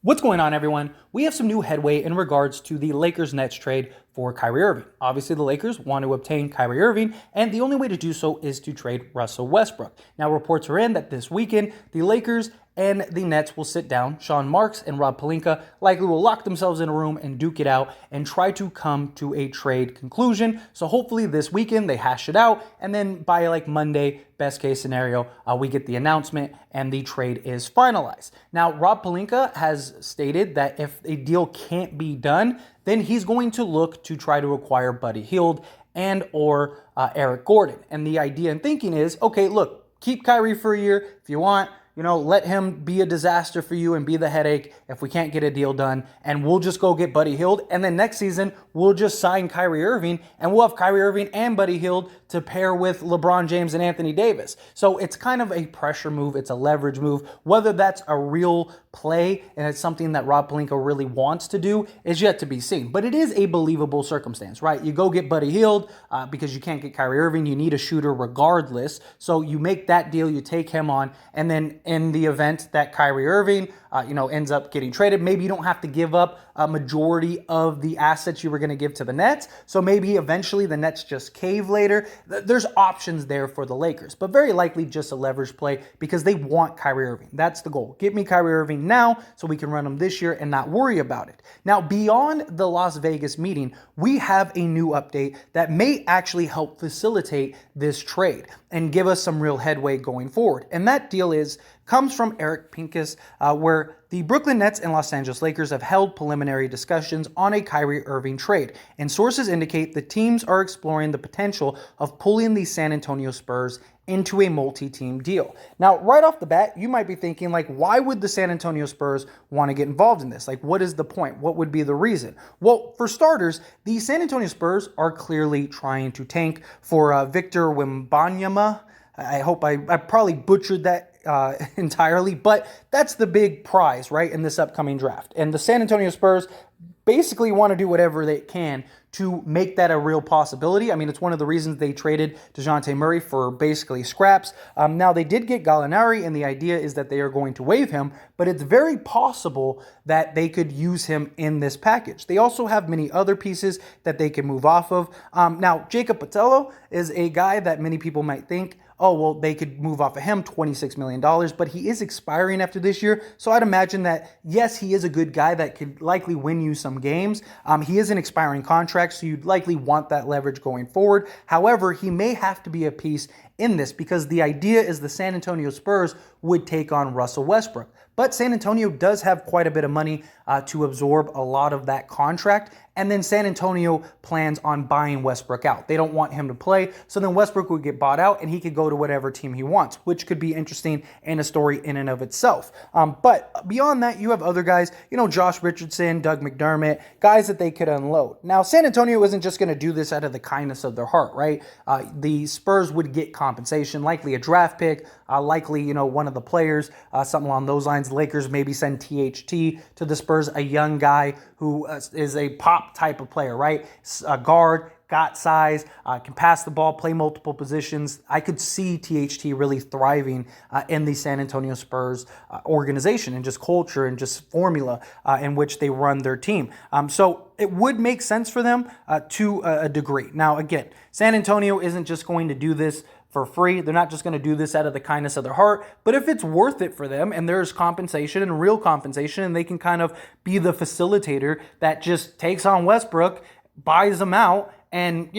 What's going on, everyone? We have some new headway in regards to the Lakers-Nets trade for Kyrie Irving. Obviously, the Lakers want to obtain Kyrie Irving, and the only way to do so is to trade Russell Westbrook. Now, reports are in that this weekend, the Lakers and the Nets will sit down. Sean Marks and Rob Pelinka likely will lock themselves in a room and duke it out and try to come to a trade conclusion. So hopefully this weekend they hash it out, and then by like Monday, best case scenario, we get the announcement and the trade is finalized. Now, Rob Pelinka has stated that if a deal can't be done, then he's going to look to try to acquire Buddy Hield and or Eric Gordon. And the idea and thinking is, okay, look, keep Kyrie for a year if you want. Let him be a disaster for you and be the headache if we can't get a deal done. And we'll just go get Buddy Hield. And then next season, we'll just sign Kyrie Irving. And we'll have Kyrie Irving and Buddy Hield to pair with LeBron James and Anthony Davis. So it's kind of a pressure move. It's a leverage move. Whether that's a real play and it's something that Rob Pelinka really wants to do is yet to be seen. But it is a believable circumstance, right? You go get Buddy Hield because you can't get Kyrie Irving. You need a shooter regardless. So you make that deal. You take him on. And then in the event that Kyrie Irving, ends up getting traded, maybe you don't have to give up a majority of the assets you were going to give to the Nets. So maybe eventually the Nets just cave later. There's options there for the Lakers, but very likely just a leverage play because they want Kyrie Irving. That's the goal. Get me Kyrie Irving now so we can run him this year and not worry about it. Now, beyond the Las Vegas meeting, we have a new update that may actually help facilitate this trade and give us some real headway going forward. And that deal comes from Eric Pincus, where the Brooklyn Nets and Los Angeles Lakers have held preliminary discussions on a Kyrie Irving trade, and sources indicate the teams are exploring the potential of pulling the San Antonio Spurs into a multi-team deal. Now, right off the bat, you might be thinking, why would the San Antonio Spurs want to get involved in this? What is the point? What would be the reason? Well, for starters, the San Antonio Spurs are clearly trying to tank for Victor Wembanyama. I hope I probably butchered that entirely, but that's the big prize, right, in this upcoming draft. And the San Antonio Spurs basically want to do whatever they can to make that a real possibility. I mean, it's one of the reasons they traded DeJounte Murray for basically scraps. Now, they did get Gallinari, and the idea is that they are going to waive him, but it's very possible that they could use him in this package. They also have many other pieces that they can move off of. Now, Jacob Patello is a guy that many people might think, oh, well, they could move off of him $26 million, but he is expiring after this year. So I'd imagine that, yes, he is a good guy that could likely win you some games. He is an expiring contract, so you'd likely want that leverage going forward. However, he may have to be a piece in this because the idea is the San Antonio Spurs would take on Russell Westbrook. But San Antonio does have quite a bit of money to absorb a lot of that contract. And then San Antonio plans on buying Westbrook out. They don't want him to play. So then Westbrook would get bought out and he could go to whatever team he wants, which could be interesting and a story in and of itself. But beyond that, you have other guys, Josh Richardson, Doug McDermott, guys that they could unload. Now, San Antonio isn't just going to do this out of the kindness of their heart, right? The Spurs would get compensation, likely a draft pick, likely, one of the players, something along those lines. Lakers maybe send THT to the Spurs, a young guy who is a pop type of player, right? A guard, got size, can pass the ball, play multiple positions. I could see THT really thriving in the San Antonio Spurs organization and just culture and just formula in which they run their team. So it would make sense for them to a degree. Now, again, San Antonio isn't just going to do this for free. They're not just going to do this out of the kindness of their heart, but if it's worth it for them and there's compensation and real compensation and they can kind of be the facilitator that just takes on Westbrook, buys them out and,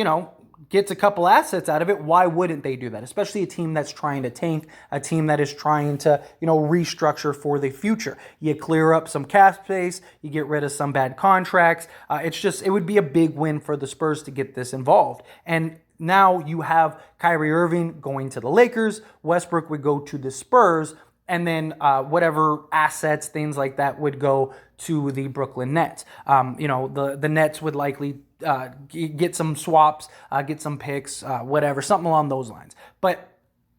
gets a couple assets out of it, why wouldn't they do that? Especially a team that's trying to tank, a team that is trying to, restructure for the future. You clear up some cap space, you get rid of some bad contracts. It would be a big win for the Spurs to get this involved. And now you have Kyrie Irving going to the Lakers, Westbrook would go to the Spurs, and then whatever assets, things like that would go to the Brooklyn Nets. The Nets would likely get some swaps, get some picks, whatever, something along those lines. But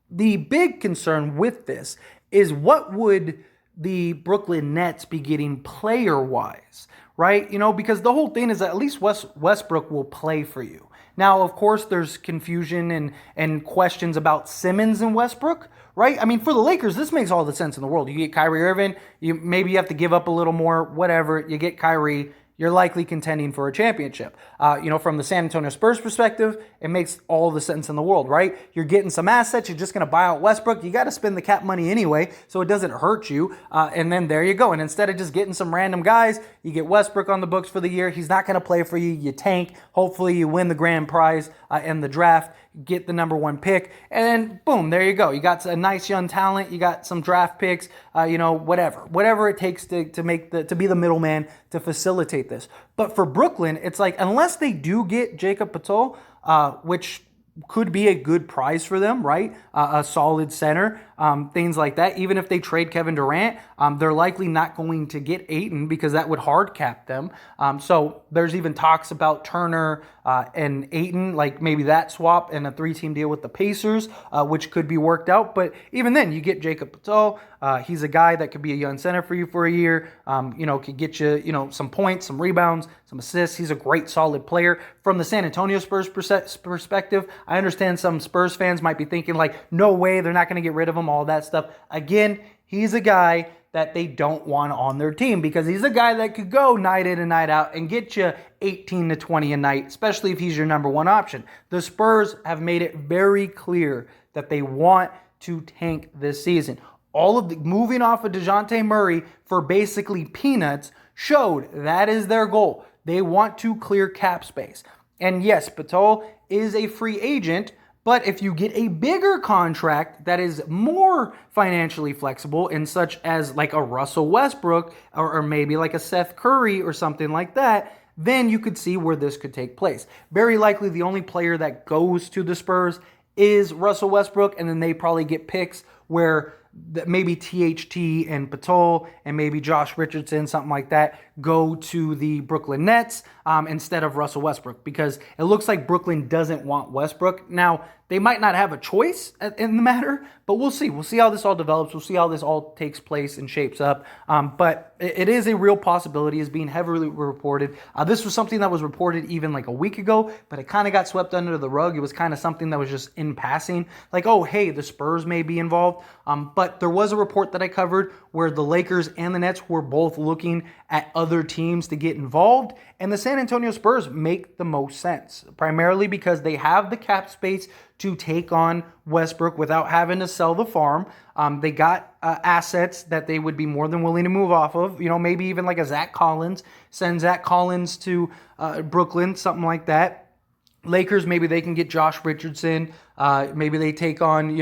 the big concern with this is what would the Brooklyn Nets be getting player-wise, right? Because the whole thing is that at least Westbrook will play for you. Now, of course, there's confusion and questions about Simmons and Westbrook, right? I mean, for the Lakers, this makes all the sense in the world. You get Kyrie Irving, maybe you have to give up a little more, whatever. You get Kyrie, you're likely contending for a championship. From the San Antonio Spurs perspective, it makes all the sense in the world, right? You're getting some assets. You're just going to buy out Westbrook. You got to spend the cap money anyway, so it doesn't hurt you. And then there you go. And instead of just getting some random guys, you get Westbrook on the books for the year. He's not going to play for you. You tank. Hopefully you win the grand prize in the draft, get the number 1 pick, and then boom, there you go. You got a nice young talent. You got some draft picks, whatever it takes to be the middleman to facilitate this. But for Brooklyn, it's like, unless they do get Jacob Poeltl, which could be a good prize for them, right? A solid center, things like that. Even if they trade Kevin Durant, they're likely not going to get Ayton because that would hard cap them. So there's even talks about Turner and Ayton, like maybe that swap and a 3-team deal with the Pacers, which could be worked out. But even then, you get Jacob Poeltl. He's a guy that could be a young center for you for a year. Could get you, some points, some rebounds, some assists. He's a great, solid player. From the San Antonio Spurs perspective, I understand some Spurs fans might be thinking like, no way, they're not going to get rid of him, all that stuff. Again, he's a guy that they don't want on their team because he's a guy that could go night in and night out and get you 18 to 20 a night, especially if he's your number 1 option. The Spurs have made it very clear that they want to tank this season. All of the moving off of DeJounte Murray for basically peanuts showed that is their goal. They want to clear cap space. And yes, Poeltl is a free agent, but if you get a bigger contract that is more financially flexible, and such as like a Russell Westbrook or maybe like a Seth Curry or something like that, then you could see where this could take place. Very likely the only player that goes to the Spurs is Russell Westbrook, and then they probably get picks where maybe THT and Poeltl and maybe Josh Richardson, something like that, go to the Brooklyn Nets instead of Russell Westbrook, because it looks like Brooklyn doesn't want Westbrook. Now, they might not have a choice in the matter, but we'll see. We'll see how this all develops. We'll see how this all takes place and shapes up. But it is a real possibility, is being heavily reported. This was something that was reported even like a week ago, but it kind of got swept under the rug. It was kind of something that was just in passing, like, oh, hey, the Spurs may be involved. But there was a report that I covered where the Lakers and the Nets were both looking at other teams to get involved, and the San Antonio Spurs make the most sense, primarily because they have the cap space to take on Westbrook without having to sell the farm. They got assets that they would be more than willing to move off of, maybe even like a Zach Collins, send Zach Collins to Brooklyn, something like that. Lakers, maybe they can get Josh Richardson. Maybe they take on,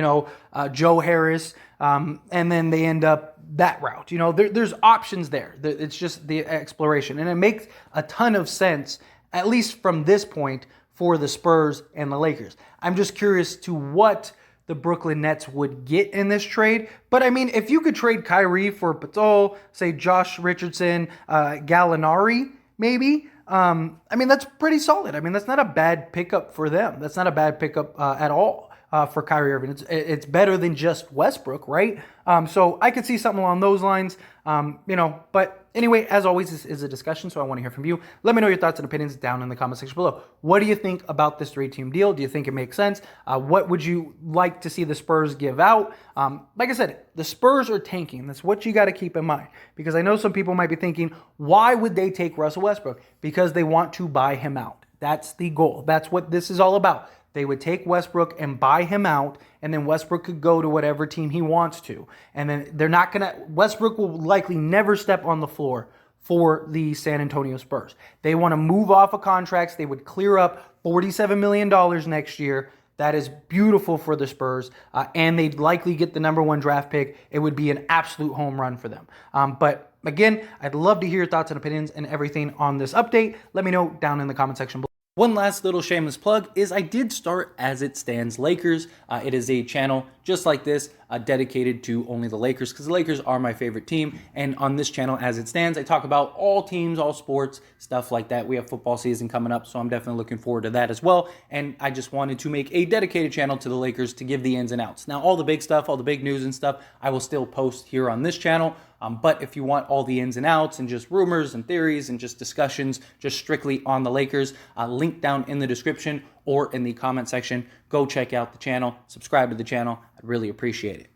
Joe Harris, and then they end up that route. There's options there. It's just the exploration. And it makes a ton of sense, at least from this point, for the Spurs and the Lakers. I'm just curious to what the Brooklyn Nets would get in this trade. But I mean, if you could trade Kyrie for Poeltl, say Josh Richardson, Gallinari, maybe, that's pretty solid. That's not a bad pickup for them. That's not a bad pickup at all for Kyrie Irving. It's better than just Westbrook, right? So I could see something along those lines, but anyway, as always, this is a discussion, so I want to hear from you. Let me know your thoughts and opinions down in the comment section below. What do you think about this 3-team deal? Do you think it makes sense? What would you like to see the Spurs give out? Like I said, the Spurs are tanking. That's what you got to keep in mind, because I know some people might be thinking, why would they take Russell Westbrook? Because they want to buy him out. That's the goal. That's what this is all about. They would take Westbrook and buy him out, and then Westbrook could go to whatever team he wants to. And then Westbrook will likely never step on the floor for the San Antonio Spurs. They want to move off of contracts. They would clear up $47 million next year. That is beautiful for the Spurs, and they'd likely get the number 1 draft pick. It would be an absolute home run for them. But again, I'd love to hear your thoughts and opinions and everything on this update. Let me know down in the comment section below. One last little shameless plug is I did start As It Stands Lakers. It is a channel just like this, dedicated to only the Lakers, because the Lakers are my favorite team. And on this channel, As It Stands, I talk about all teams, all sports, stuff like that. We have football season coming up, so I'm definitely looking forward to that as well. And I just wanted to make a dedicated channel to the Lakers to give the ins and outs. Now, all the big stuff, all the big news and stuff, I will still post here on this channel. But if you want all the ins and outs and just rumors and theories and just discussions just strictly on the Lakers, link down in the description or in the comment section. Go check out the channel, subscribe to the channel. I'd really appreciate it.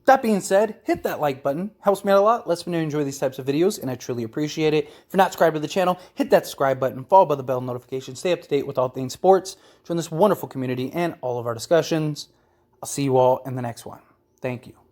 That being said, hit that like button. Helps me out a lot. Lets me know you enjoy these types of videos, and I truly appreciate it. If you're not subscribed to the channel, hit that subscribe button, followed by the bell notification. Stay up to date with all things sports. Join this wonderful community and all of our discussions. I'll see you all in the next one. Thank you.